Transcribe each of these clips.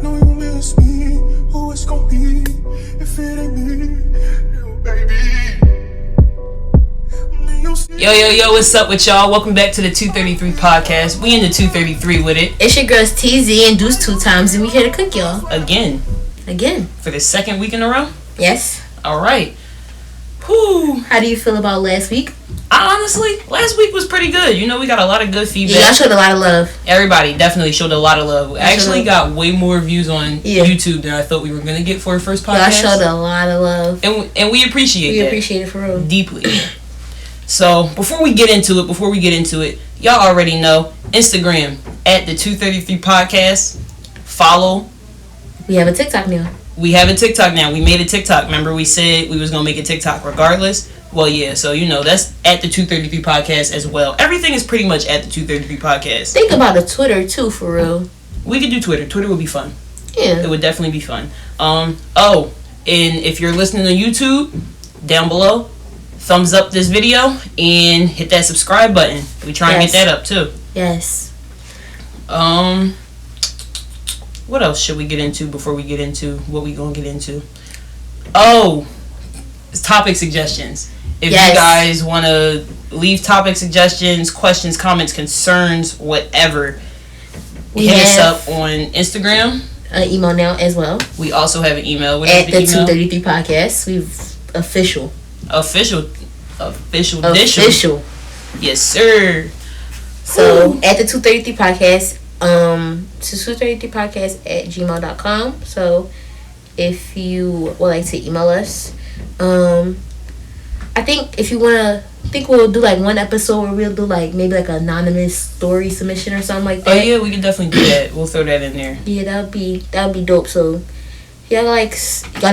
know you miss me. Who it's gonna be if it ain't me? You, baby. Yo, what's up with y'all? Welcome back to the 233 podcast. We in the 233 with it. It's your girls TZ and Deuce 2 times, and we here to cook y'all. Again. For the second week in a row? Yes. Alright. Whew. How do you feel about last week? Honestly, last week was pretty good. You know, we got a lot of good feedback. Yeah, y'all showed a lot of love. Everybody definitely showed a lot of love. We actually got way more views on YouTube than I thought we were going to get for our first podcast. Y'all showed a lot of love. And we appreciate that. We appreciate it for real. Deeply. So, before we get into it, y'all already know, Instagram, at the 233 podcast. Follow. We have a TikTok now. We made a TikTok. Remember we said we was going to make a TikTok regardless? Well, yeah. So, you know, that's at the 233 podcast as well. Everything is pretty much at the 233 podcast. Think about the Twitter, too, for real. We could do Twitter. Twitter would be fun. Yeah. It would definitely be fun. And if you're listening to YouTube, down below, thumbs up this video and hit that subscribe button. We try and get that up, too. Yes. What else should we get into before we get into what we gonna get into? Oh, topic suggestions. If you guys want to leave topic suggestions, questions, comments, concerns, whatever, hit us up on Instagram. Email now as well. We also have an email. What at the 233 podcast. We've official. Yes, sir. So at the 233 podcast. 233podcast at gmail.com. So if you would like to email us, I think if you wanna, we'll do like one episode where we'll do like maybe like an anonymous story submission or something like that. Oh yeah, we can definitely do that. We'll throw that in there. Yeah, that would be dope. So y'all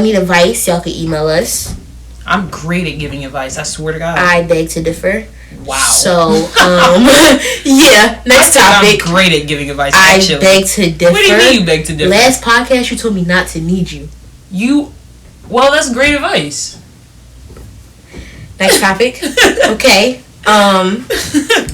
need advice, y'all can email us. I'm great at giving advice, I swear to God. I beg to differ. Wow. So, yeah, next topic. I'm great at giving advice, actually. I beg to differ. What do you mean you beg to differ? Last podcast, you told me not to need you. Well, that's great advice. Next topic. Okay.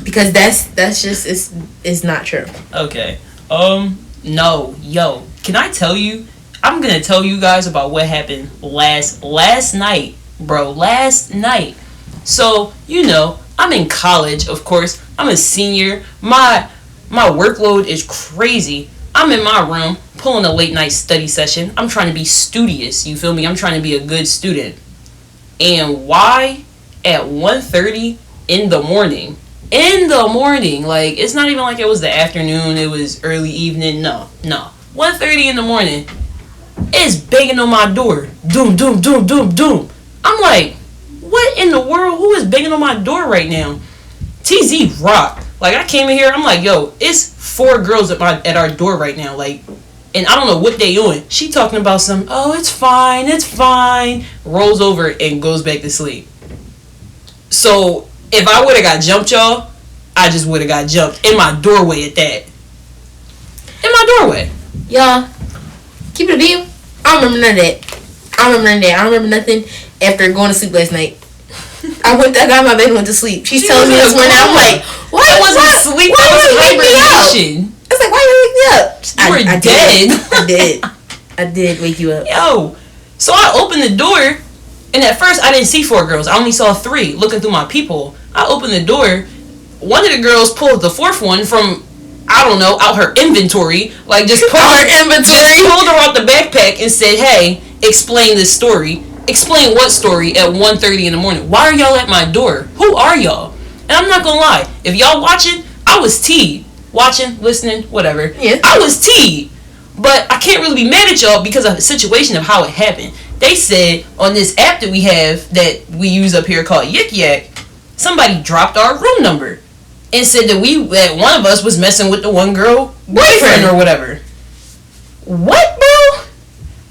Because that's just, it's not true. Okay. No. Yo, can I tell you? I'm going to tell you guys about what happened last night, bro. Last night. So, you know, I'm in college, of course. I'm a senior. My workload is crazy. I'm in my room pulling a late night study session. I'm trying to be studious. You feel me? I'm trying to be a good student. And why at 1:30 in the morning? Like, it's not even like it was the afternoon. It was early evening. No. 1:30 in the morning. It's banging on my door. Doom, doom, doom, doom, doom. I'm like, what in the world? Who is banging on my door right now? TZ rock. Like, I came in here, I'm like, yo, it's 4 girls at our door right now. Like, and I don't know what they doing. She talking about it's fine. Rolls over and goes back to sleep. So, if I would have got jumped, y'all, I just would have got jumped. In my doorway at that. In my doorway. Y'all, keep it a beat. I don't remember none of that. I don't remember nothing after going to sleep last night. I got in my bed and went to sleep. She's telling me this one now. I'm like, what? I wasn't asleep. Why was hibernation. I was like, why you wake me up? You were dead. I did wake you up. Yo. So I opened the door, and at first I didn't see 4 girls. I only saw 3 looking through my peephole. I opened the door. One of the girls pulled the 4th one from, I don't know, out her inventory. Like, just pulled her out the backpack and said, hey, explain this story. Explain what story at 1:30 in the morning? Why are y'all at my door? Who are y'all? And I'm not gonna lie, if y'all watching, I was teed. Watching, listening, whatever. Yeah. I was teed. But I can't really be mad at y'all because of the situation of how it happened. They said on this app that we have that we use up here called Yik Yak, somebody dropped our room number and said that one of us was messing with the one girl boyfriend or whatever. What, bro?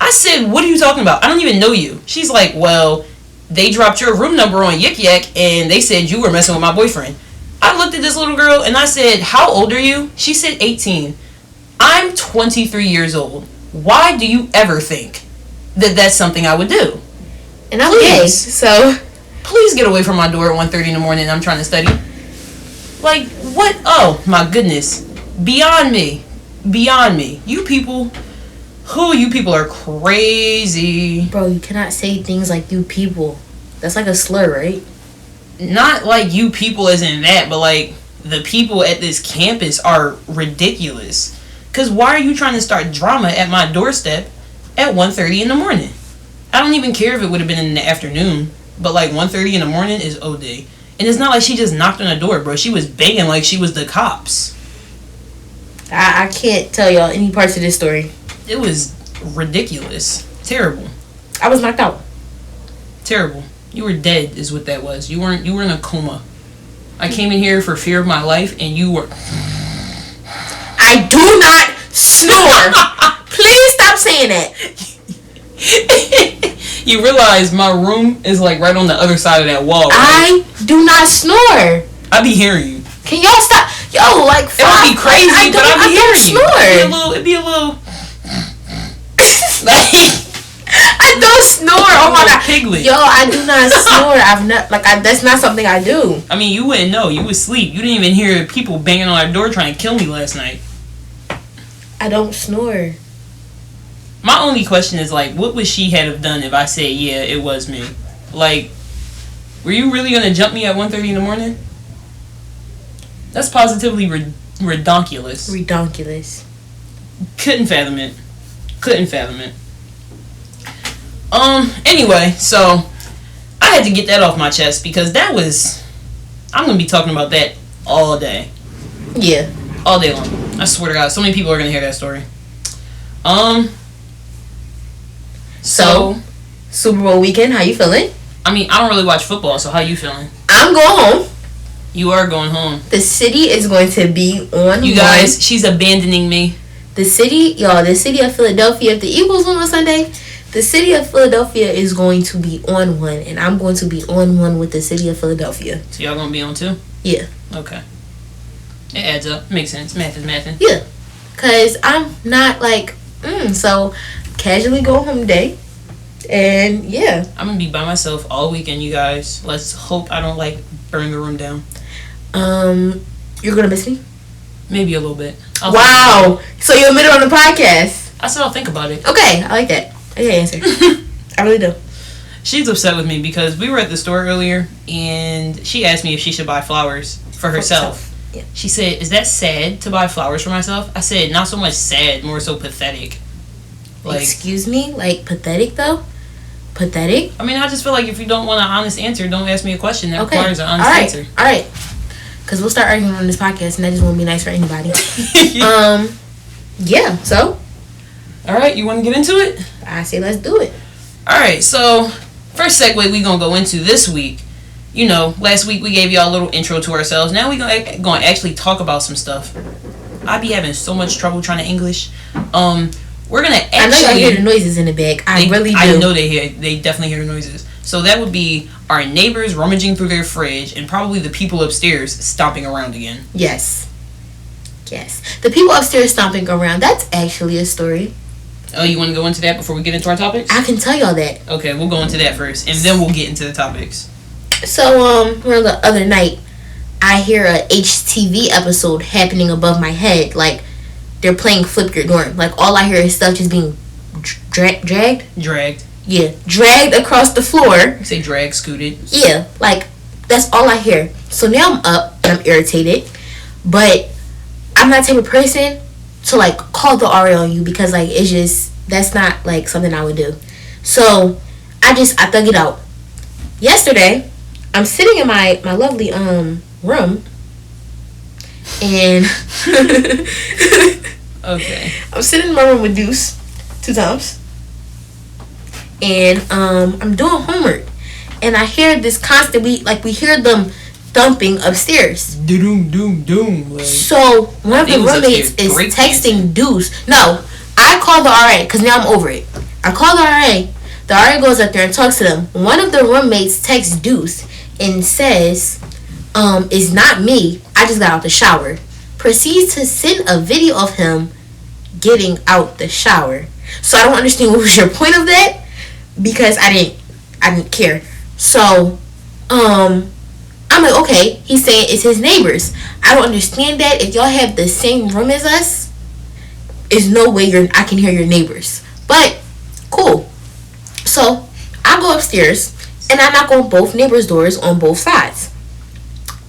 I said, what are you talking about? I don't even know you. She's like, well, they dropped your room number on Yik Yak and they said you were messing with my boyfriend. I looked at this little girl and I said, how old are you? She said 18. I'm 23 years old. Why do you ever think that that's something I would do? And I'm gay, so please get away from my door at 1:30 in the morning and I'm trying to study. Like, what? Oh, my goodness. Beyond me. You people, Who, you people are crazy. Bro, you cannot say things like you people. That's like a slur, right? Not like you people as in that, but like the people at this campus are ridiculous. Cause why are you trying to start drama at my doorstep at 1:30 in the morning? I don't even care if it would have been in the afternoon, but like 1:30 in the morning is OD. And it's not like she just knocked on the door, bro. She was banging like she was the cops. I can't tell y'all any parts of this story. It was ridiculous. Terrible. I was knocked out. Terrible. You were dead is what that was. You were in a coma. I came in here for fear of my life and you were... I do not snore. Please stop saying that. You realize my room is like right on the other side of that wall, right? I do not snore. I be hearing you. Can y'all stop? Yo, like, It would be crazy, but I be hearing you. Snore. It'd be a little... I don't snore. Oh my god, Piglet. yo, I do not snore. That's not something I do. I mean, you wouldn't know. You would sleep. You didn't even hear people banging on our door trying to kill me last night. I don't snore. My only question is, like, what would she have done if I said, yeah, it was me? Like, were you really going to jump me at 1:30 in the morning? That's positively redonkulous. Redonkulous. Couldn't fathom it. Couldn't fathom it. Anyway, so I had to get that off my chest because that was... I'm going to be talking about that all day. Yeah. All day long. I swear to God, so many people are going to hear that story. So, Super Bowl weekend, how you feeling? I mean, I don't really watch football, so how you feeling? I'm going home. You are going home. The city is going to be on. You guys, she's abandoning me. The city of Philadelphia, if the Eagles win on Sunday, the city of Philadelphia is going to be on one, and I'm going to be on one with the city of Philadelphia. So y'all gonna be on too? Yeah. Okay. It adds up. Makes sense. Math is mathing. Yeah. Because I'm not like, so casually go home today. And yeah. I'm gonna be by myself all weekend, you guys. Let's hope I don't like burn the room down. You're gonna miss me? Maybe a little bit. Wow. So you admitted on the podcast. I said I'll think about it. Okay, I like that. Okay, answer. I really do. She's upset with me because we were at the store earlier and she asked me if she should buy flowers for herself. Yeah. She said, "Is that sad to buy flowers for myself?" I said, "Not so much sad, more so pathetic." Like, excuse me? Like, pathetic, though? Pathetic? I mean, I just feel like if you don't want an honest answer, don't ask me a question that requires an honest answer. All right. Because we'll start arguing on this podcast, and that just won't be nice for anybody. Yeah, so? All right, you want to get into it? I say let's do it. All right, so first segue we going to go into this week. You know, last week we gave y'all a little intro to ourselves. Now we going to actually talk about some stuff. I be having so much trouble trying to English. We're going to actually... I know y'all hear the noises in the back. I really do. I know they definitely hear the noises. So that would be our neighbors rummaging through their fridge and probably the people upstairs stomping around again. Yes. Yes. The people upstairs stomping around, that's actually a story. Oh, you want to go into that before we get into our topics? I can tell y'all that. Okay, we'll go into that first, and then we'll get into the topics. So, the other night, I hear a HTV episode happening above my head. Like, they're playing Flip Your Dorm. Like, all I hear is stuff just being dragged? Dragged. Yeah, dragged across the floor. You say drag, scooted. Yeah, like, that's all I hear. So now I'm up, and I'm irritated. But I'm not the type of person to, like, call the RA on you because, like, it's just, that's not, like, something I would do. So, I thug it out. Yesterday, I'm sitting in my lovely, room, and Okay. I'm sitting in my room with Deuce 2 times, and I'm doing homework, and I hear this constantly, like, we hear them thumping upstairs. Doom, doom, doom. Like, so one of the roommates is texting Deuce. No, I call the RA because now I'm over it. I call the RA. The RA goes up there and talks to them. One of the roommates texts Deuce and says, "It's not me. I just got out the shower." Proceeds to send a video of him getting out the shower. So I don't understand what was your point of that, because I didn't care. So, I'm like, okay, he's saying it's his neighbors. I don't understand that. If y'all have the same room as us, There's no way I can hear your neighbors. But cool. So I go upstairs and I knock on both neighbors' doors on both sides.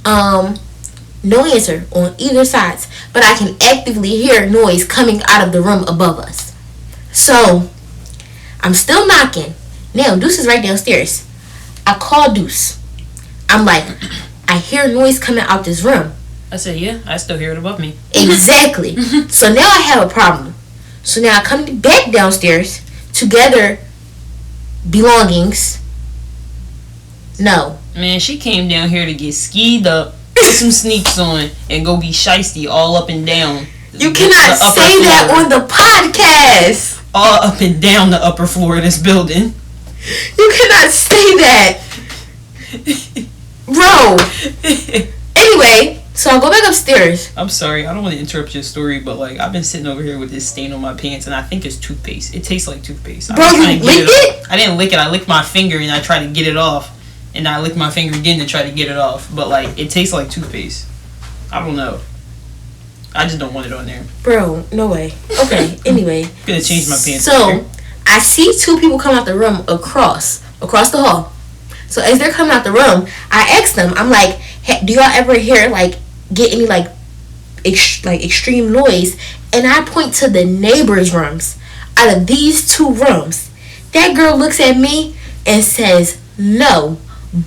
No answer on either sides, but I can actively hear noise coming out of the room above us. So I'm still knocking. Now Deuce is right downstairs. I call Deuce. I'm like, I hear noise coming out this room. I said, yeah, I still hear it above me. Exactly. So now I have a problem. So now I come back downstairs to gather belongings. No. Man, she came down here to get skied up, put some sneaks on, and go be shiesty all up and down. You cannot say that on the podcast. All up and down the upper floor of this building. You cannot say that. Bro. Anyway, so I go back upstairs. I'm sorry, I don't want to interrupt your story, but like I've been sitting over here with this stain on my pants, and I think it's toothpaste. It tastes like toothpaste. Bro, you licked it? I didn't lick it. I licked my finger and I tried to get it off, and I licked my finger again to try to get it off. But like it tastes like toothpaste. I don't know. I just don't want it on there. Bro, no way. Okay, anyway. I'm gonna change my pants. So I see two people come out the room across the hall. So as they're coming out the room, I ask them, I'm like, hey, do y'all ever hear get any extreme noise? And I point to the neighbors' rooms. Out of these two rooms, that girl looks at me and says no,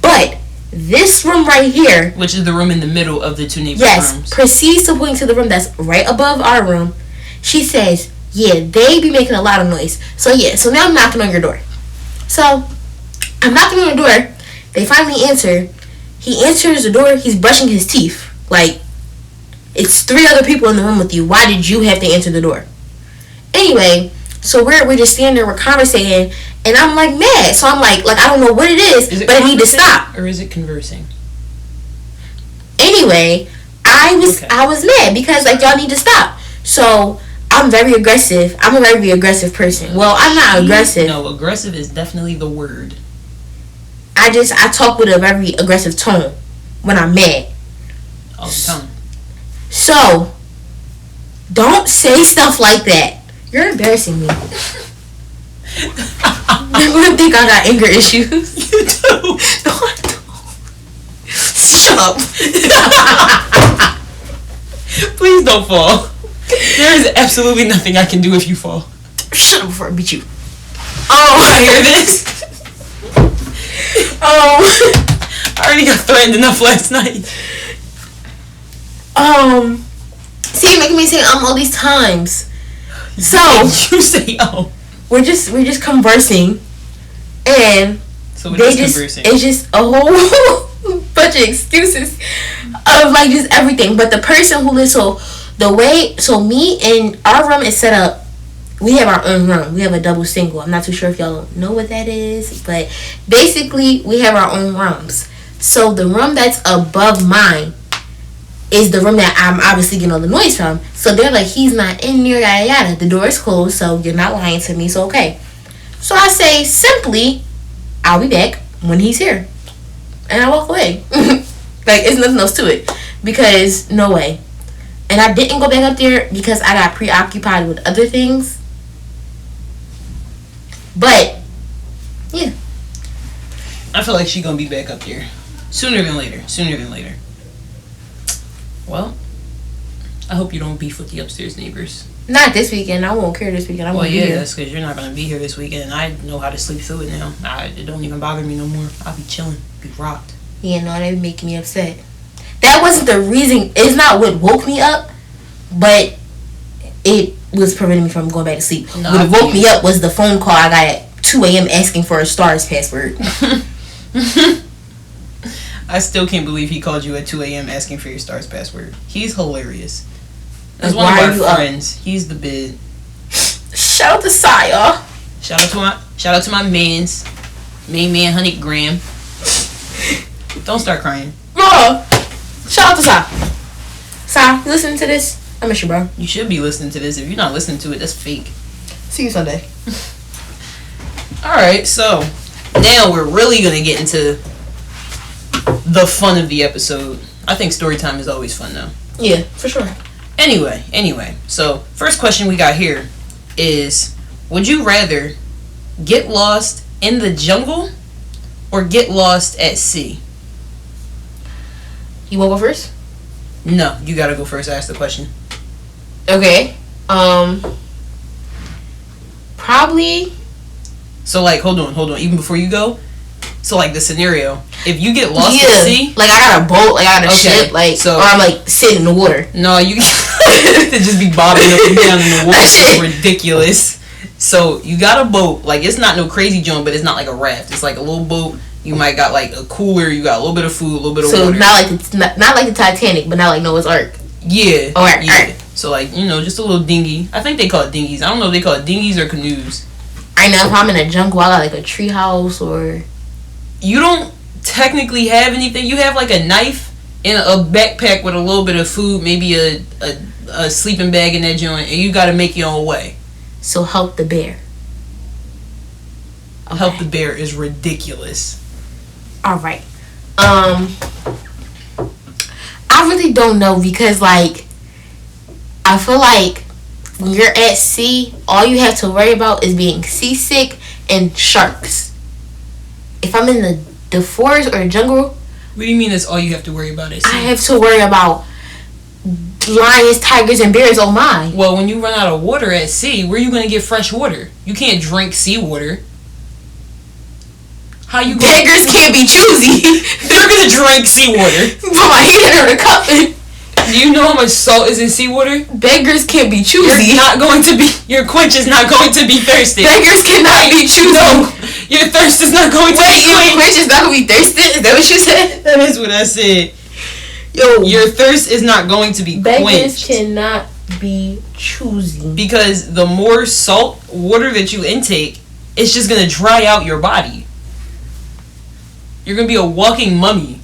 but this room right here, which is the room in the middle of the two neighbors' rooms, proceeds to point to the room that's right above our room. She says, yeah, they be making a lot of noise. So now I'm knocking on your door. So I'm knocking on the door. They finally answer. He answers the door. He's brushing his teeth. Like, it's 3 other people in the room with you. Why did you have to answer the door? Anyway, so we're just standing there, we're conversating, and I'm like mad. So I'm like I don't know what it is but I need to stop. Or is it conversing? Anyway, I was mad because y'all need to stop. So I'm very aggressive. I'm a very aggressive person. Well, I'm not aggressive. No, aggressive is definitely the word. I talk with a very aggressive tone when I'm mad. All the time. So, don't say stuff like that. You're embarrassing me. They're gonna think I got anger issues. You do. No, I don't. Shut up. Please don't fall. There is absolutely nothing I can do if you fall. Shut up before I beat you. I hear this. I already got threatened enough last night. See, making me say all these times. So you say we're just conversing, and so we're just conversing. It's just a whole bunch of excuses of just everything. But the person who lives so me and our room is set up. We have our own room. We have a double single. I'm not too sure if y'all know what that is, but basically we have our own rooms. So the room that's above mine is the room that I'm obviously getting all the noise from. So they're like, he's not in there, yada yada. The door is closed, so you're not lying to me, so okay. So I say simply, I'll be back when he's here. And I walk away. It's nothing else to it. Because no way. And I didn't go back up there because I got preoccupied with other things. But, yeah. I feel like she's gonna be back up there. Sooner than later. Well, I hope you don't beef with the upstairs neighbors. Not this weekend. I won't care this weekend. That's because you're not gonna be here this weekend, and I know how to sleep through it now. It don't even bother me no more. I'll be chilling, be rocked. Yeah, no, that be making me upset. That wasn't the reason. It's not what woke me up, but it was preventing me from going back to sleep. No, what woke me up was the phone call I got at 2 a.m. asking for a STARS password. I still can't believe he called you at 2 a.m. asking for your STARS password. He's hilarious. That's one of our friends. He's the bid. Shout out to Saya. Shout out to my man's main man, Honey Graham. Don't start crying. Bro, shout out to Saya. Saya, you listening to this? I miss you, bro. You should be listening to this. If you're not listening to it, that's fake. See you Sunday. Alright, so now we're really gonna get into the fun of the episode. I think story time is always fun though. Yeah, for sure. Anyway. So, first question we got here is, would you rather get lost in the jungle or get lost at sea? You want to go first? No, you gotta go first. Ask the question. Okay. Probably. So, like, hold on. Even before you go, so, like, the scenario, if you get lost at sea, like, I got a boat, like, I got a ship, like, so, or I'm, like, sitting in the water. No, you to just be bobbing up and down in the water. It's ridiculous. So, you got a boat, like, it's not no crazy joint, but it's not like a raft. It's like a little boat. You might got, like, a cooler. You got a little bit of food, a little bit of water. So, not like the Titanic, but not like Noah's Ark. Yeah. Alright. So, like, you know, just a little dinghy. I think they call it dinghies. I don't know if they call it dinghies or canoes. I know if I'm in a jungle, I got, like, a tree house or... You don't technically have anything. You have, like, a knife and a backpack with a little bit of food, maybe a sleeping bag in that joint, and you got to make your own way. So help the bear. Okay. Help the bear is ridiculous. All right. I really don't know because, like, I feel like when you're at sea, all you have to worry about is being seasick and sharks. If I'm in the forest or the jungle... What do you mean that's all you have to worry about? I have to worry about lions, tigers, and bears. Oh my. Well, when you run out of water at sea, where are you going to get fresh water? You can't drink seawater. How you going? Beggars can't be choosy. They're going to drink seawater. Put my hand in the cup. Do you know how much salt is in seawater? Beggars can't be choosy. Your quench is not going to be thirsty. Beggars cannot be choosy. No, your thirst is not going to be quenched. Your quench is not going to be thirsty? Is that what you said? That is what I said. Yo, your thirst is not going to be quenched. Beggars cannot be choosy. Because the more salt water that you intake, it's just going to dry out your body. You're going to be a walking mummy.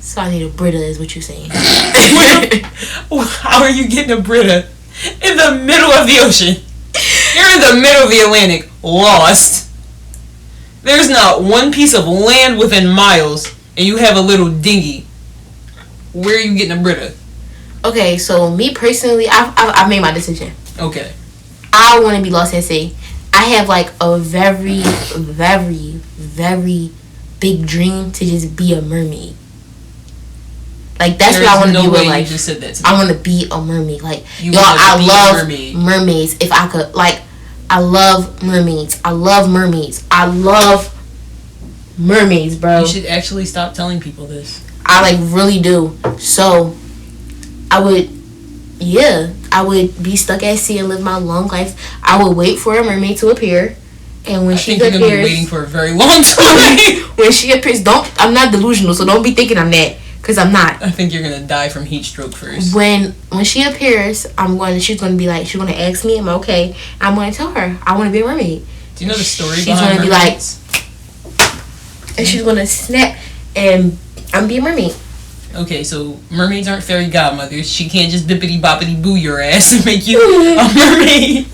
So I need a Brita is what you're saying. How are you getting a Brita in the middle of the ocean? You're in the middle of the Atlantic, lost. There's not one piece of land within miles, and you have a little dinghy. Where are you getting a Brita? Okay, so me personally, I've made my decision. Okay. I want to be lost at sea. I have like a very, very, very big dream to just be a mermaid. Like that's what I want to be with. Like, you just said that to me. I want to be a mermaid. Like, I love mermaids. If I could, like, I love mermaids. I love mermaids. I love mermaids, bro. You should actually stop telling people this. I like really do. So, I would be stuck at sea and live my long life. I would wait for a mermaid to appear, and when she appears, you're gonna be waiting for a very long time. When she appears, I'm not delusional, so don't be thinking I'm that. Because I'm not. I think you're gonna die from heat stroke first. When she appears, she's gonna be like, she's gonna ask me, am I okay? I'm gonna tell her I want to be a mermaid. Do you know the story she's behind gonna mermaids? Be like, and she's gonna snap, and I'm be a mermaid. Okay, so mermaids aren't fairy godmothers. She can't just bippity boppity boo your ass and make you a mermaid.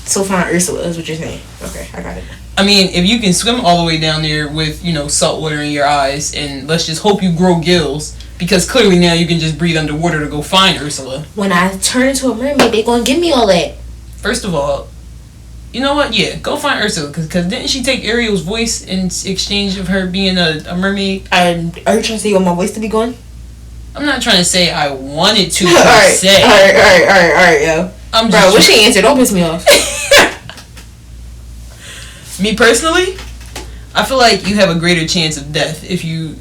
So find Ursula is what you're saying. Okay, I got it. I mean, if you can swim all the way down there with, salt water in your eyes, and let's just hope you grow gills, because clearly now you can just breathe underwater to go find Ursula. When I turn into a mermaid, they gonna give me all that. First of all, you know what? Yeah, go find Ursula, because didn't she take Ariel's voice in exchange of her being a mermaid? Are you trying to say you want my voice to be gone? I'm not trying to say I wanted to Alright, say. Alright, yo. Bro, what she answered? Don't piss me off. Me personally, I feel like you have a greater chance of death if you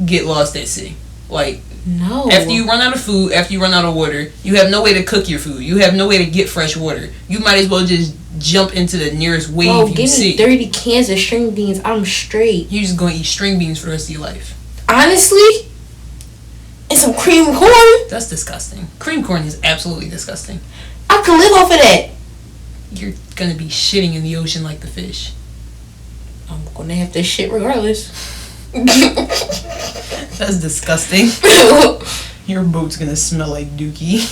get lost at sea. Like, no. After you run out of food, after you run out of water, you have no way to cook your food. You have no way to get fresh water. You might as well just jump into the nearest wave you see. Give me 30 cans of string beans. I'm straight. You're just going to eat string beans for the rest of your life. Honestly? And some cream corn? That's disgusting. Cream corn is absolutely disgusting. I can live off of that. You're gonna be shitting in the ocean like the fish. I'm gonna have to shit regardless. That's disgusting. Your boat's gonna smell like dookie.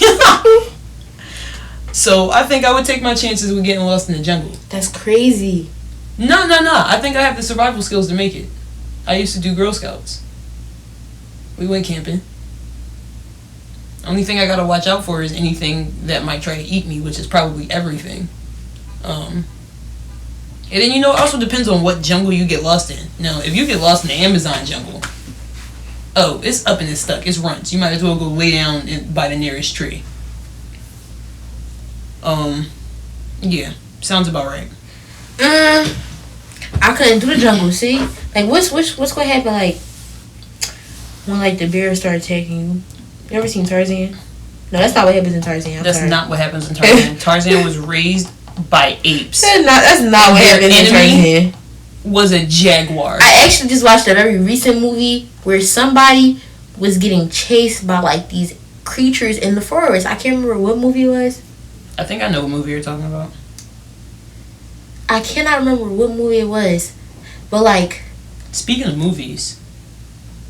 So I think I would take my chances with getting lost in the jungle. That's crazy. No. I think I have the survival skills to make it. I used to do Girl Scouts. We went camping. Only thing I gotta watch out for is anything that might try to eat me, which is probably everything. And then, it also depends on what jungle you get lost in. Now, if you get lost in the Amazon jungle, it's up and it's stuck. It's runts. You might as well go lay down by the nearest tree. Yeah, sounds about right. I couldn't do the jungle. See, like what's gonna happen? Like when like the bears start attacking you. You ever seen Tarzan? No, that's not what happens in Tarzan. That's not what happens in Tarzan. Tarzan was raised by apes. That's not what happens in Tarzan. Was a jaguar. I actually just watched a very recent movie where somebody was getting chased by like these creatures in the forest. I can't remember what movie it was. I think I know what movie you're talking about. I cannot remember what movie it was, but like. Speaking of movies,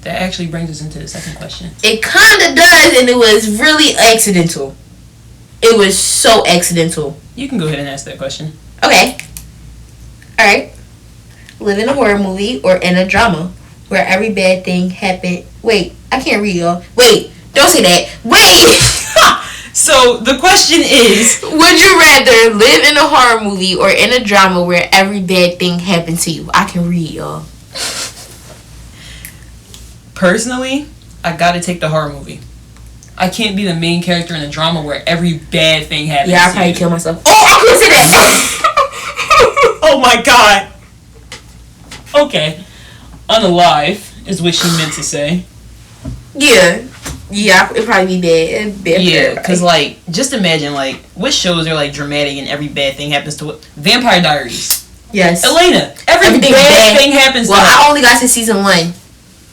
that actually brings us into the second question. It kind of does, and it was really accidental. It was so accidental. You can go ahead and ask that question. Okay. All right. Live in a horror movie or in a drama where every bad thing happened. Wait, I can't read, y'all. Wait, don't say that. Wait. So the question is, would you rather live in a horror movie or in a drama where every bad thing happened to you? I can read, y'all. Personally, I gotta take the horror movie. I can't be the main character in a drama where every bad thing happens. Yeah, I'll probably kill myself. Oh, I couldn't say that. Oh my god. Okay. Unalive is what she meant to say. Yeah, it'd probably be bad. Yeah, because, like, just imagine, like, what shows are, like, dramatic and every bad thing happens to it? Vampire Diaries. Yes. Elena. Everything bad thing happens to her. Well, I only got to season 1.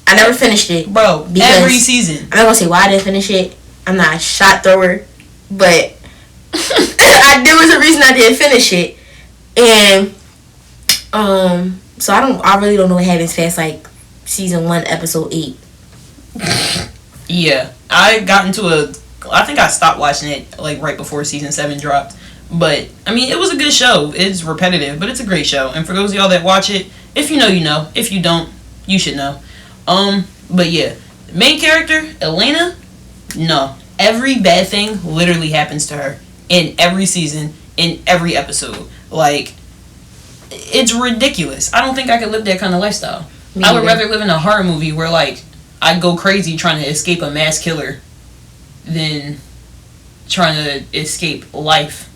I never finished it. Bro, every season. I'm not going to say why I didn't finish it. I'm not a shot thrower. But there was a reason I didn't finish it. And, so I really don't know what happens past, like, season 1, episode 8. Yeah, I think I stopped watching it like right before season 7 dropped. But I mean, it was a good show. It's repetitive, but it's a great show. And for those of y'all that watch it, if you know, you know. If you don't, you should know. But yeah, main character Elena. No, every bad thing literally happens to her in every season, in every episode. Like, it's ridiculous. I don't think I could live that kind of lifestyle. I would rather live in a horror movie where, like, I go crazy trying to escape a mass killer than trying to escape life.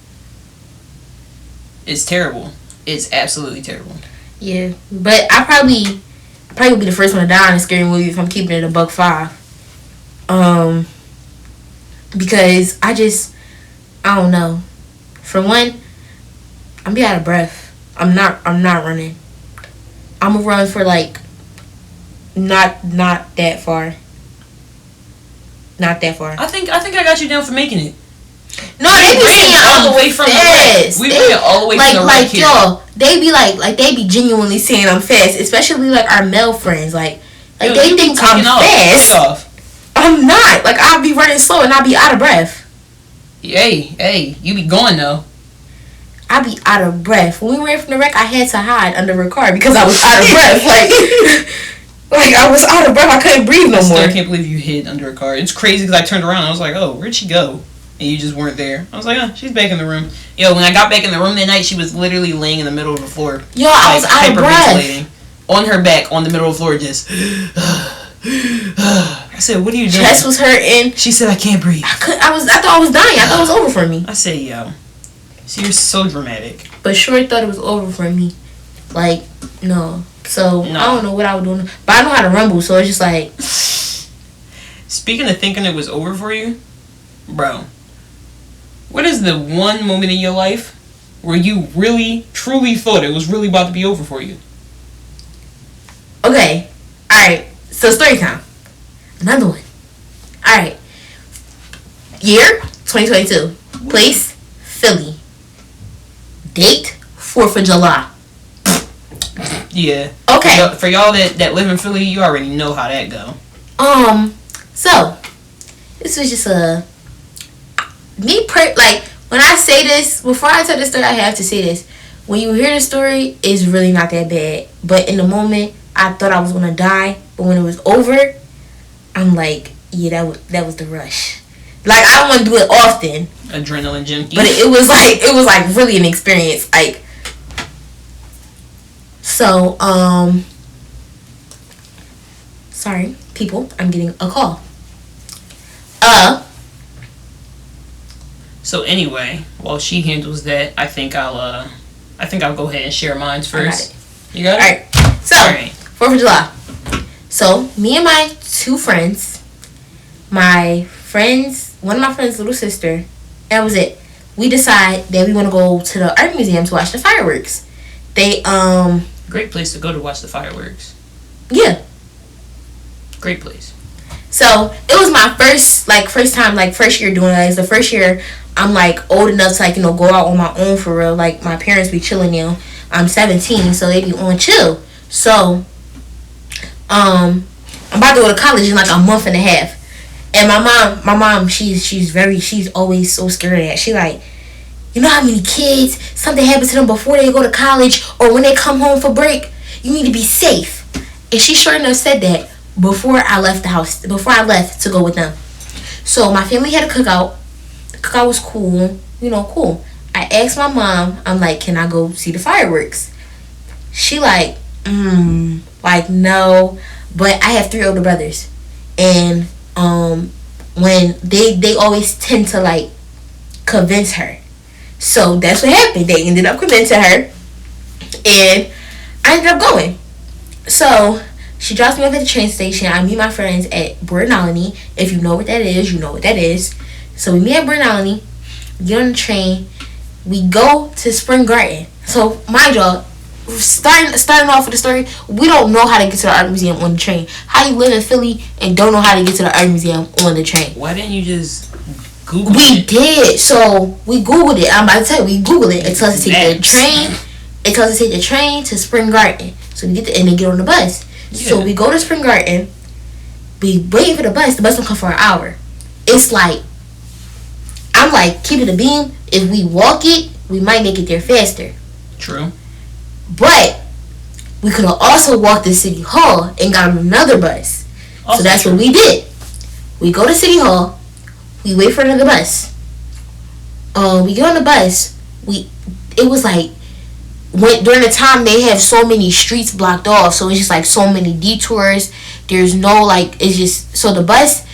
It's terrible. It's absolutely terrible. Yeah, but I probably would be the first one to die in a scary movie if I'm keeping it $1.05. Because I don't know. For one, I'm be out of breath. I'm not running. I'm gonna run for like not that far. Not that far. I think I got you down for making it. No, they be saying all the way from the wreck. We ran all the way from the wreck here. Yo, they be like they be genuinely saying I'm fast, especially like our male friends. Like yo, they think I'm fast. I'm not. Like, I'll be running slow and I'll be out of breath. Hey, you be going though. I be out of breath. When we ran from the wreck, I had to hide under a car because I was out of breath. Like I was out of breath. I couldn't breathe no more. I can't believe you hid under a car. It's crazy because I turned around and I was like, oh, where'd she go? And you just weren't there. I was like, oh, she's back in the room. Yo, when I got back in the room that night, she was literally laying in the middle of the floor. Yo, I was out of breath. On her back, on the middle of the floor, just... I said, what are you doing? Chest was hurting. She said, I can't breathe. I thought I was dying. I thought it was over for me. I said, yo. So you're so dramatic. But Short thought it was over for me. Like, no. So, no. I don't know what I was doing. But I know how to rumble, so it's just like... Speaking of thinking it was over for you, bro, what is the one moment in your life where you really, truly thought it was really about to be over for you? Okay. Alright. So, story time. Another one. Alright. Year, 2022. Place, Philly. Date, 4th of July. Yeah. Okay. For y'all that live in Philly, you already know how that go. So, this was just like, when I say this, before I tell the story, I have to say this. When you hear the story, it's really not that bad. But in the moment, I thought I was going to die. But when it was over, I'm like, yeah, that was the rush. Like, I don't want to do it often. Adrenaline junkie. But it was like really an experience. Like, so, sorry, people, I'm getting a call. So anyway, while she handles that, I think I'll go ahead and share mine first. You got it? Alright. So, 4th of July. So, me and my two friends, one of my friends' little sister, that was it. We decide that we want to go to the art museum to watch the fireworks. They, Great place to go to watch the fireworks. Yeah. Great place. So, it was my first year doing it. It's the first year I'm, like, old enough to, like, you know, go out on my own for real. Like, my parents be chilling now. I'm 17, so they be on chill. So, I'm about to go to college in, like, a month and a half. And my mom, she's always so scared of that. She like, you know how many kids, something happens to them before they go to college or when they come home for break? You need to be safe. And she sure enough said that before I left the house, before I left to go with them. So my family had a cookout. The cookout was cool, you know, cool. I asked my mom, I'm like, can I go see the fireworks? She like, no. But I have 3 older brothers. And when they always tend to like convince her. So that's what happened. They ended up convincing her. And I ended up going. So she drops me off at the train station. I meet my friends at Brunalini. If you know what that is, you know what that is. So we meet at Brunalini, get on the train, we go to Spring Garden. So mind y'all, starting off with the story, we don't know how to get to the art museum on the train. How you live in Philly and don't know how to get to the art museum on the train? Why didn't you just Google We it? did. So we Googled it. I'm about to tell you, we Googled it. It tells us to take the train. It tells us to take the train to Spring Garden. So we get and then get on the bus. Yeah. So we go to Spring Garden. We waiting for the bus. The bus don't come for an hour. It's like, I'm like, keep it a beam. If we walk it, we might make it there faster. True. But we could have also walked to City Hall and got another bus. Also so that's true. What we did. We go to City Hall. We wait for another bus. We get on the bus. It was like during the time they have so many streets blocked off, so it's just like so many detours. There's no like, it's just so the bus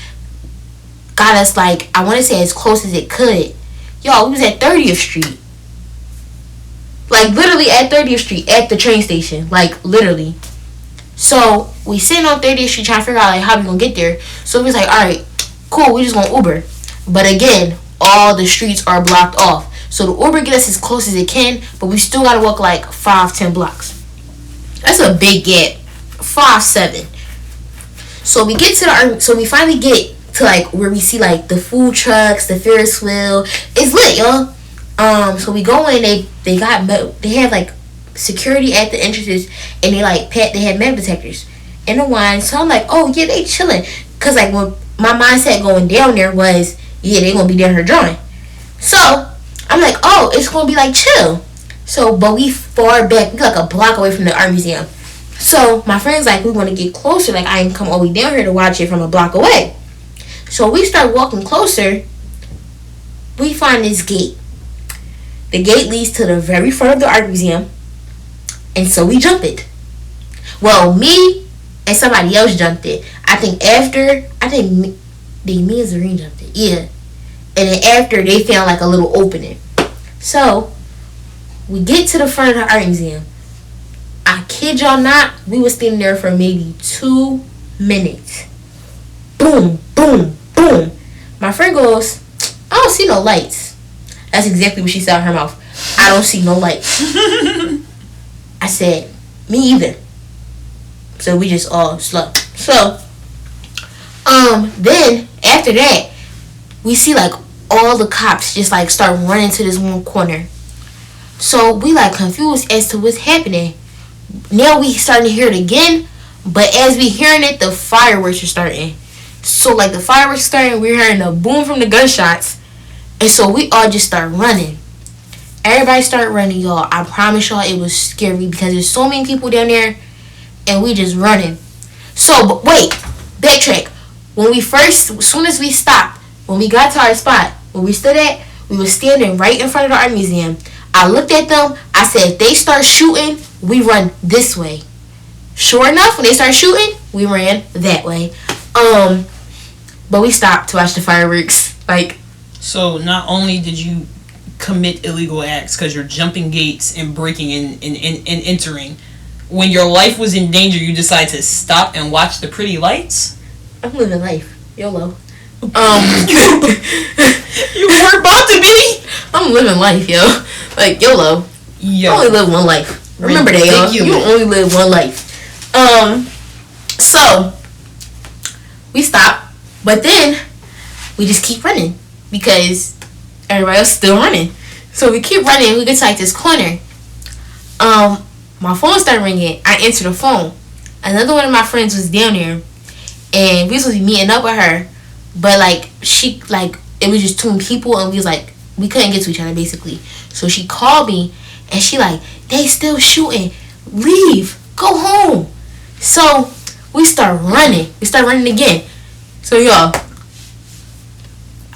got us like, I want to say as close as it could. Y'all, we was at 30th Street. Like literally at 30th Street at the train station, like literally. So we sitting on 30th Street trying to figure out like how we gonna get there. So we was like, all right, cool, we just gonna Uber. But again, all the streets are blocked off. So the Uber gets us as close as it can, but we still gotta walk like 5-10 blocks. That's a big gap. 5-7. So we get to so we finally get to like where we see like the food trucks, the Ferris wheel. It's lit, y'all. So we go in. They have like security at the entrances, and they had metal detectors in the wine. So I'm like, oh yeah, they chilling. Cause like when my mindset going down there was, yeah, they gonna be down here drawing. So I'm like, oh, it's gonna be like chill. So, but we far back, we like a block away from the art museum. So my friends like, we want to get closer. Like I ain't come all the way down here to watch it from a block away. So we start walking closer. We find this gate. The gate leads to the very front of the art museum. And so we jump it. Well, me and somebody else jumped it. Me and Zareen jumped it. Yeah. And then after, they found like a little opening. So we get to the front of the art museum. I kid y'all not, we was standing there for maybe 2 minutes. Boom, boom, boom. My friend goes, I don't see no lights. That's exactly what she said in her mouth. I don't see no lights. I said, me either. So we just all slept. So, then after that, we see like all the cops just like start running to this one corner. So we like confused as to what's happening. Now we starting to hear it again, but as we hearing it, the fireworks are starting. So like the fireworks starting, we're hearing the boom from the gunshots, and so we all just start running. Everybody start running, y'all. I promise y'all, it was scary because there's so many people down there, and we just running. So, but wait, backtrack. As soon as we stopped, When we got to our spot, where we stood at, we were standing right in front of the art museum. I looked at them. I said, if they start shooting, we run this way. Sure enough, when they started shooting, we ran that way. But we stopped to watch the fireworks. Like, so not only did you commit illegal acts because you're jumping gates and breaking in and entering, when your life was in danger, you decided to stop and watch the pretty lights? I'm living life. YOLO. You weren't about to be. I'm living life, yo. Like, YOLO. Yo. You only live one life. Remember that, y'all. You only live one life. So we stop, but then we just keep running because everybody else is still running. So we keep running. We get to like this corner. My phone started ringing. I answered the phone. Another one of my friends was down there, and we was supposed to be meeting up with her, but like it was just two people, and we couldn't get to each other basically. So she called me, and she like, they still shooting. Leave. Go home. So we start running. We start running again. So y'all,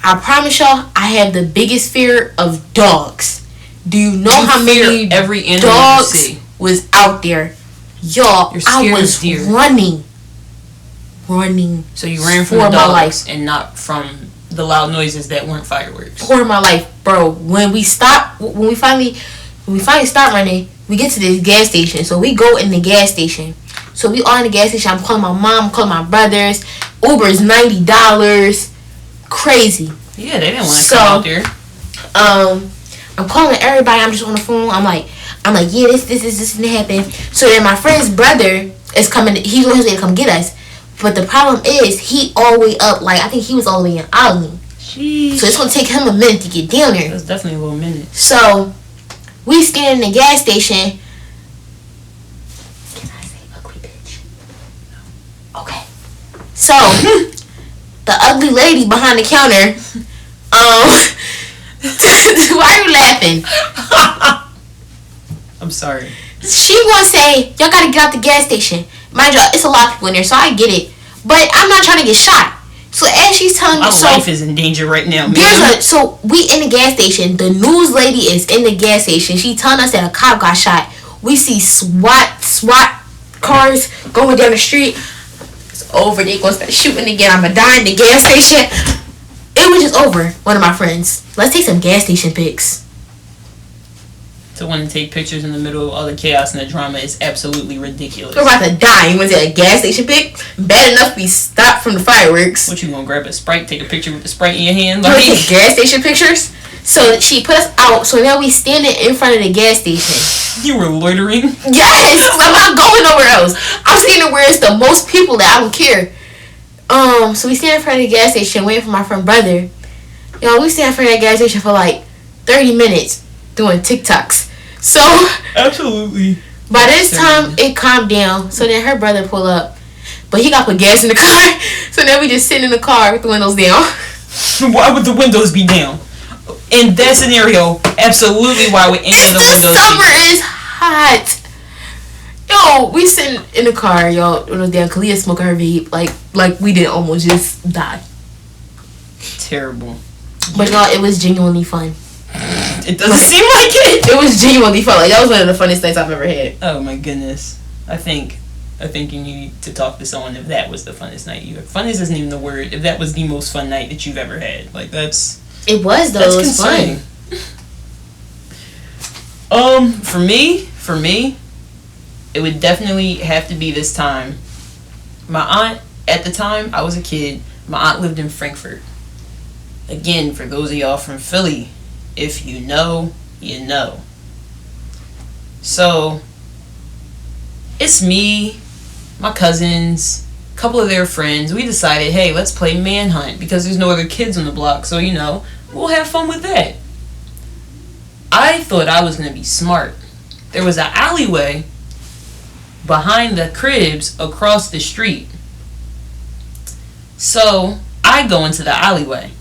I promise y'all, I have the biggest fear of dogs. Do you know how many every animal dogs you see was out there? Y'all, I was running. So you ran from the dogs and not from the loud noises that weren't fireworks. For my life, bro. When we finally start running, we get to this gas station. So we go in the gas station. So we all in the gas station. I'm calling my mom, I'm calling my brothers. Uber is $90. Crazy. Yeah, they didn't want to come out there. I'm calling everybody. I'm just on the phone. I'm like, yeah, this didn't happen. So then my friend's brother is coming. He's on his way to come get us. But the problem is, he all the way up. Like, I think he was all the way in Albany. Jeez. So it's gonna take him a minute to get down there. That's definitely a little minute. So we stand in the gas station. Can I say ugly bitch? No. Okay. So the ugly lady behind the counter. Why are you laughing? I'm sorry. She gonna say, y'all gotta get out the gas station. Mind you, it's a lot of people in there, so I get it. But I'm not trying to get shot. So as she's telling me, my life is in danger right now, man. So we in the gas station. The news lady is in the gas station. She telling us that a cop got shot. We see SWAT cars going down the street. It's over. They gonna start shooting again. I'm gonna die in the gas station. It was just over. One of my friends. Let's take some gas station pics. To want to take pictures in the middle of all the chaos and the drama is absolutely ridiculous. We're about to die. You want to take a gas station pic? Bad enough we stopped from the fireworks. What, you gonna grab a Sprite, take a picture with the Sprite in your hand? Like, take gas station pictures? So she put us out. So now we standing in front of the gas station. You were loitering? Yes. I'm not going nowhere else. I'm standing where it's the most people that I don't care. So we stand in front of the gas station waiting for my friend brother. Yo, we stand in front of that gas station for like 30 minutes doing TikToks. So absolutely. By this time it calmed down. So then her brother pull up, but he got put gas in the car. So then we just sitting in the car with the windows down. Why would the windows be down? In that scenario, absolutely. Why would any of the windows? The summer is hot. Yo, we sitting in the car, y'all. Windows down. Kalia smoking her vape, like we didn't almost just die. Terrible. But y'all, it was genuinely fun. It doesn't seem like it. It was genuinely fun. Like, that was one of the funniest nights I've ever had. Oh my goodness. I think you need to talk to someone if that was the funnest night you ever. Funnest isn't even the word. If that was the most fun night that you've ever had. Like, that's... It was, though. It was concerning. Fun. For me, it would definitely have to be this time. My aunt, at the time, I was a kid, my aunt lived in Frankfurt. Again, for those of y'all from Philly, if you know, you know. So, it's me, my cousins, a couple of their friends. We decided, hey, let's play Manhunt because there's no other kids on the block. So, we'll have fun with that. I thought I was going to be smart. There was an alleyway behind the cribs across the street. So, I go into the alleyway.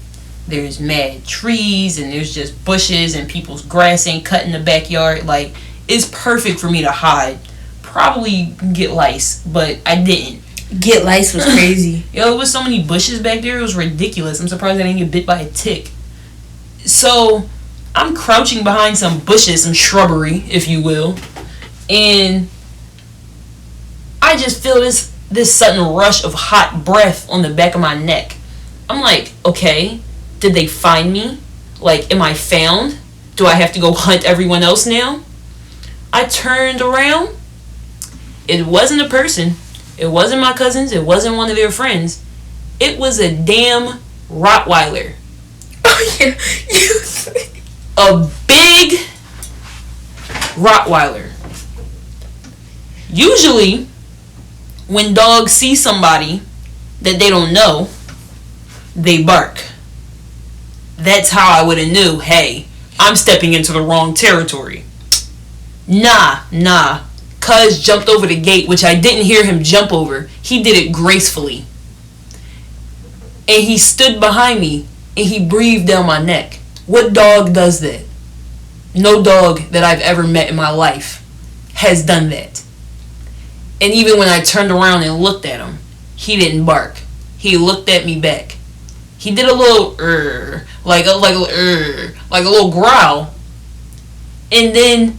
There's mad trees and there's just bushes and people's grass ain't cut in the backyard. Like, it's perfect for me to hide. Probably get lice, but I didn't. Get lice was crazy. Yo, there was so many bushes back there. It was ridiculous. I'm surprised I didn't get bit by a tick. So, I'm crouching behind some bushes, some shrubbery, if you will. And I just feel this sudden rush of hot breath on the back of my neck. I'm like, okay, did they find me? Like, am I found? Do I have to go hunt everyone else now? I turned around. It wasn't a person. It wasn't my cousins. It wasn't one of their friends. It was a damn Rottweiler. Oh, yeah. A big Rottweiler. Usually, when dogs see somebody that they don't know, they bark. That's how I would have knew, hey, I'm stepping into the wrong territory. Nah. Cuz jumped over the gate, which I didn't hear him jump over. He did it gracefully. And he stood behind me, and he breathed down my neck. What dog does that? No dog that I've ever met in my life has done that. And even when I turned around and looked at him, he didn't bark. He looked at me back. He did a little like a little growl. And then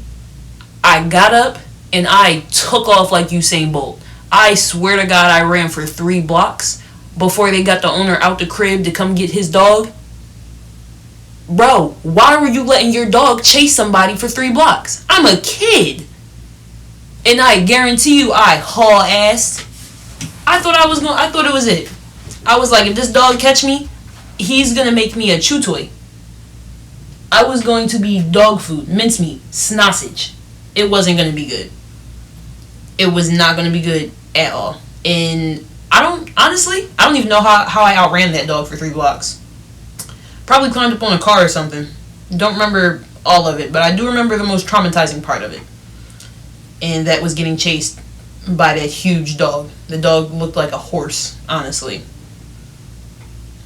I got up and I took off like Usain Bolt. I swear to God, I ran for 3 blocks before they got the owner out the crib to come get his dog. Bro, why were you letting your dog chase somebody for 3 blocks? I'm a kid. And I guarantee you I haul-assed. I thought it was it. I was like, if this dog catch me, he's gonna make me a chew toy. I was going to be dog food, mincemeat, sausage. It wasn't gonna be good. It was not gonna be good at all. And I don't even know how I outran that dog for 3 blocks. Probably climbed up on a car or something. Don't remember all of it, but I do remember the most traumatizing part of it. And that was getting chased by that huge dog. The dog looked like a horse, honestly.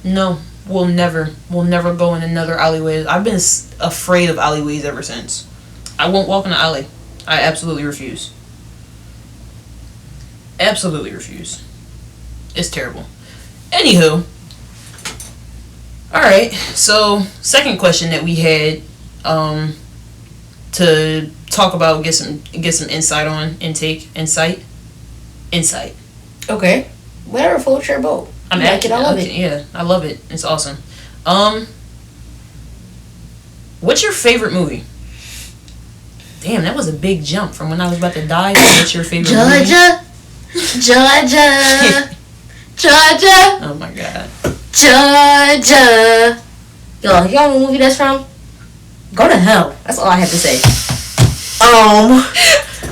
No, we'll never go in another alleyway. I've been afraid of alleyways ever since. I won't walk in the alley. I absolutely refuse. Absolutely refuse. It's terrible. Anywho. Alright, so second question that we had to talk about, get some insight on, insight. Okay. Whatever floats your boat. I love it. Yeah, I love it. It's awesome. What's your favorite movie? Damn, that was a big jump from when I was about to die to what's your favorite movie? Georgia. Oh my god. Georgia. Y'all know what movie that's from? Go to hell. That's all I have to say.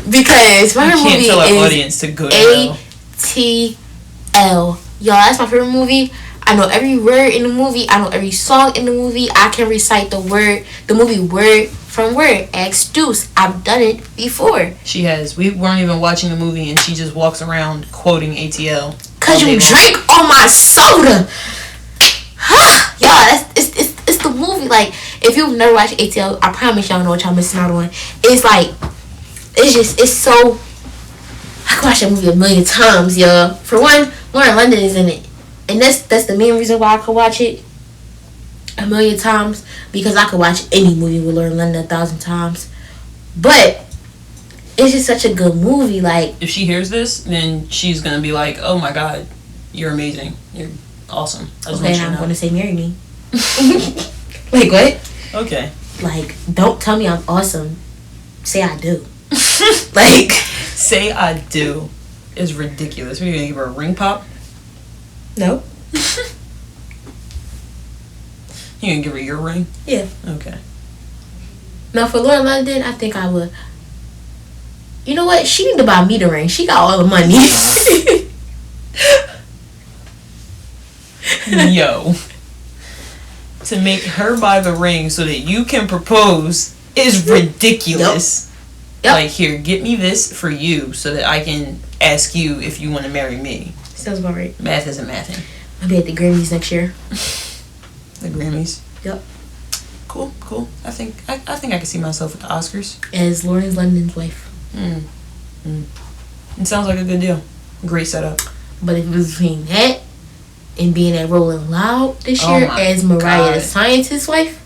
Because my favorite movie tell our is audience to go to hell. ATL. Y'all, that's my favorite movie. I know every word in the movie. I know every song in the movie. I can recite the movie word from word. Ask Deuce. I've done it before. She has. We weren't even watching the movie and she just walks around quoting ATL. Cause you drink all my soda. Y'all, it's the movie. Like, if you've never watched ATL, I promise y'all know what y'all missing out on. It's like, it's so. I could watch that movie a million times, y'all. For one, Lauren London is in it, and that's the main reason why I could watch it a million times, because I could watch any movie with Lauren London 1,000 times. But it's just such a good movie. Like, if she hears this, then she's gonna be like, "Oh my god, you're amazing. You're awesome." Okay, and I'm gonna say, marry me. Like, what? Okay. Like, don't tell me I'm awesome. Say I do. Like, say I do is ridiculous. What are you gonna give her a ring pop? No. You gonna give her your ring? Yeah. Okay. Now for Lauren London, I think I would. You know what? She need to buy me the ring. She got all the money. Yo. To make her buy the ring so that you can propose is ridiculous. Yep. Like, here, get me this for you so that I can ask you if you want to marry me. Sounds about right. Math isn't mathing. I'll be at the Grammys next year. The Grammys? Yep. Cool. I think I can see myself at the Oscars. As Lauren London's wife. It sounds like a good deal. Great setup. But if it was between that and being at Rolling Loud this Oh year my as Mariah the God. Scientist's wife,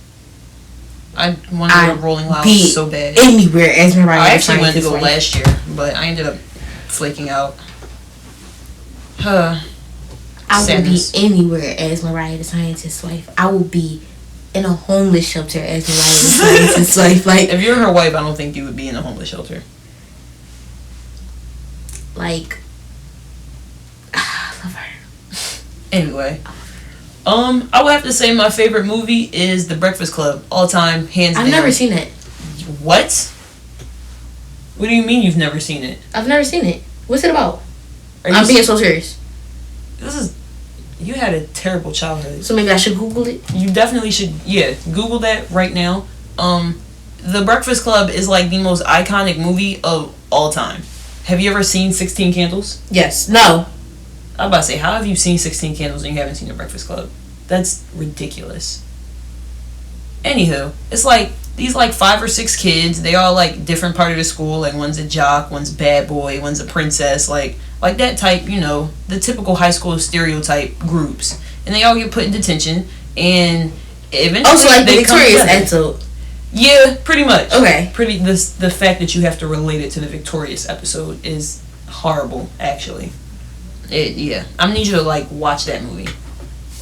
I wanted to go I'd Rolling Loud be so bad. anywhere as Mariah I the actually wanted to Scientist's go wife. last year, but I ended up flaking out. Huh. I would be Sadness. anywhere as Mariah the Scientist's wife. I would be in a homeless shelter as Mariah the Scientist's wife. Like, If you're her wife, I don't think you would be in a homeless shelter. like, I love her. Anyway, I would have to say my favorite movie is The Breakfast Club, all time, hands down. I've never seen it. What? What do you mean you've never seen it? I've never seen it. What's it about? Are you I'm being so serious. You had a terrible childhood. So maybe I should Google it. You definitely should, Google that right now. The Breakfast Club is like the most iconic movie of all time. Have you ever seen 16 Candles? Yes. No. I'm about to say, how have you seen 16 Candles and you haven't seen The Breakfast Club? That's ridiculous. Anywho, it's like these like 5 or 6 kids. They all like different part of the school. Like one's a jock, one's a bad boy, one's a princess. Like that type, the typical high school stereotype groups. And they all get put in detention. And eventually, Also, like the they come Victorious together. episode. Yeah, pretty much. Okay. The fact that you have to relate it to the Victorious episode is horrible. Actually, I need you to like watch that movie.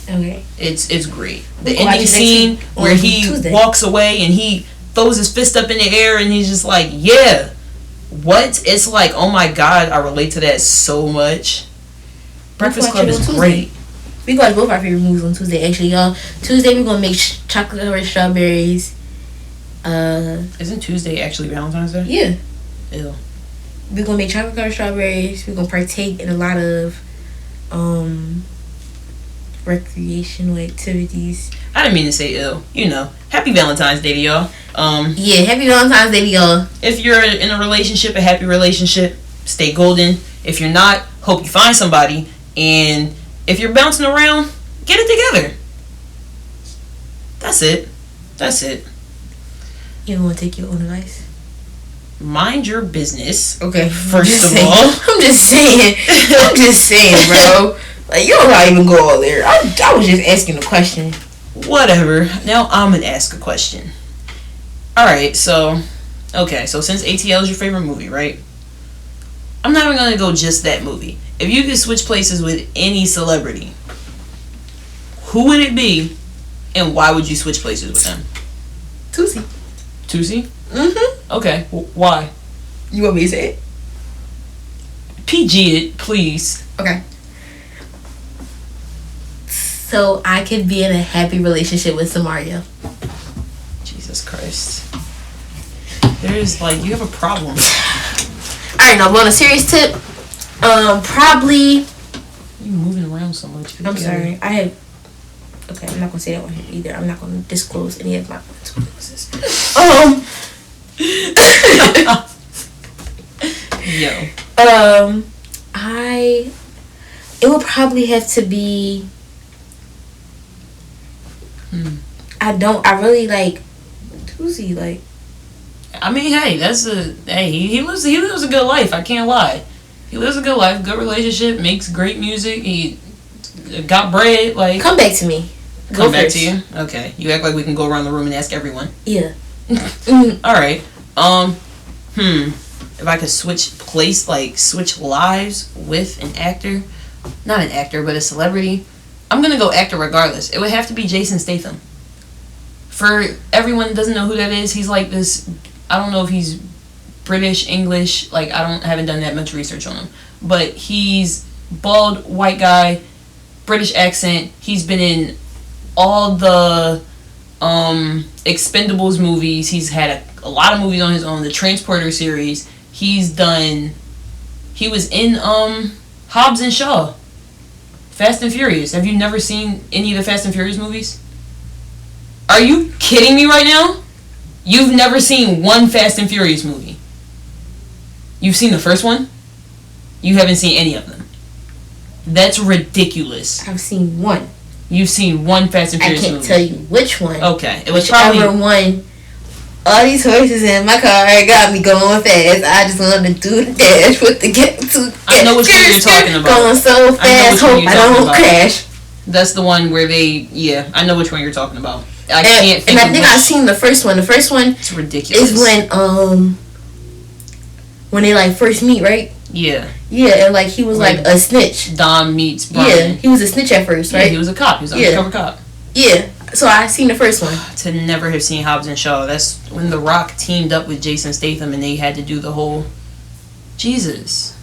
Okay. It's great. The We'll watch ending it next scene week where on he Tuesday. walks away and he throws his fist up in the air and he's just like, yeah. What? It's like, oh my god, I relate to that so much. Breakfast watch Club it on is Tuesday. great. We got both our favorite movies on Tuesday. Actually, y'all. Tuesday we're gonna make chocolate covered strawberries. Isn't Tuesday actually Valentine's Day? Yeah. Ew. We're gonna make chocolate covered strawberries. We're gonna partake in a lot of recreational activities. I didn't mean to say ill. Happy Valentine's Day to y'all. Yeah, happy Valentine's Day to y'all. If you're in a relationship, a happy relationship, stay golden. If you're not, hope you find somebody. And if you're bouncing around, get it together. That's it. You don't want to take your own advice? Mind your business. Okay. First of all. I'm just saying, bro. Like, you don't gotta even go all there. I was just asking a question. Whatever. Now I'm going to ask a question. Alright, so since ATL is your favorite movie, right? I'm not even going to go just that movie. If you could switch places with any celebrity, who would it be and why would you switch places with them? Tusi. Tusi? Mm-hmm. Okay, why? You want me to say it? PG it, please. Okay. So I could be in a happy relationship with Samaria. Jesus Christ. There's you have a problem. Alright, now on a serious tip, probably. You moving around so much. I'm sorry. Okay, I'm not gonna say that one here either. I'm not gonna disclose any of my experiences. Yo. It would probably have to be. I really like Tusi. Like, I mean, hey, he lives a good life. I can't lie. He lives a good life, good relationship, makes great music. He got bread. Like, come back to me. come back to you. Okay, you act like we can go around the room and ask everyone. Yeah. All right. If I could switch switch lives with an actor, not an actor, but a celebrity, I'm gonna go actor regardless. It would have to be Jason Statham. For everyone that doesn't know who that is, he's like this. I don't know if he's British, English. Like, haven't done that much research on him, but he's bald, white guy, British accent. He's been in all the Expendables movies. He's had a lot of movies on his own. The Transporter series. He was in Hobbs and Shaw. Fast and Furious. Have you never seen any of the Fast and Furious movies? Are you kidding me right now? You've never seen one Fast and Furious movie. You've seen the first one? You haven't seen any of them. That's ridiculous. I've seen one. You've seen one Fast and I Furious can't movie. tell you which one. Okay. It was Whichever probably one all these horses in my car got me going fast. I just wanted to do the dash with the get to. I know which one you're talking about. Going so fast, hope I don't crash. That's the one where I know which one you're talking about. I can't think and I think I've seen the first one. The first one it's ridiculous. Is when they like first meet, right? Yeah. Yeah, and like he was like a snitch. Dom meets Brian. Yeah, he was a snitch at first, right? Yeah, he was a cop. He was an undercover cop. Yeah. So I seen the first one. To never have seen Hobbs and Shaw. That's when The Rock teamed up with Jason Statham and they had to do the whole Jesus.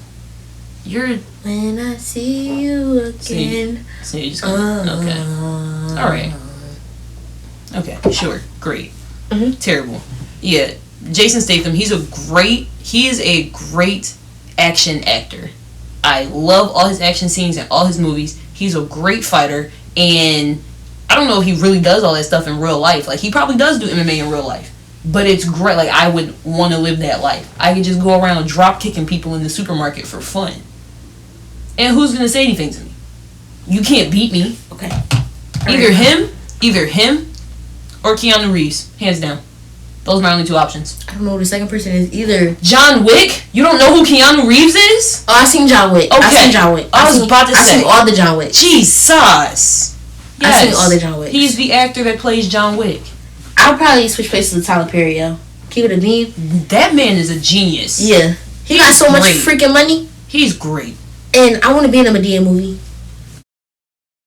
You're when I see you again. So you just okay. Alright. Okay, sure. Great. Mm-hmm. Terrible. Yeah. Jason Statham, he is a great action actor. I love all his action scenes and all his movies. He's a great fighter, and I don't know if he really does all that stuff in real life. Like, he probably does do MMA in real life, but it's great. Like, I would want to live that life. I could just go around drop kicking people in the supermarket for fun. And who's gonna say anything to me? You can't beat me. Okay. Either him or Keanu Reeves, hands down. Those are my only two options. I don't know who the second person is either. John Wick? You don't know who Keanu Reeves is? Oh, I seen John Wick. Okay. I seen John Wick. I was about to say. I seen all the John Wick. Jesus. Yes. I seen all the John Wick. He's the actor that plays John Wick. I'll probably switch places with Tyler Perry, yo. Keep it a beam. That man is a genius. Yeah. He got so much freaking money. He's great. And I want to be in a Medea movie.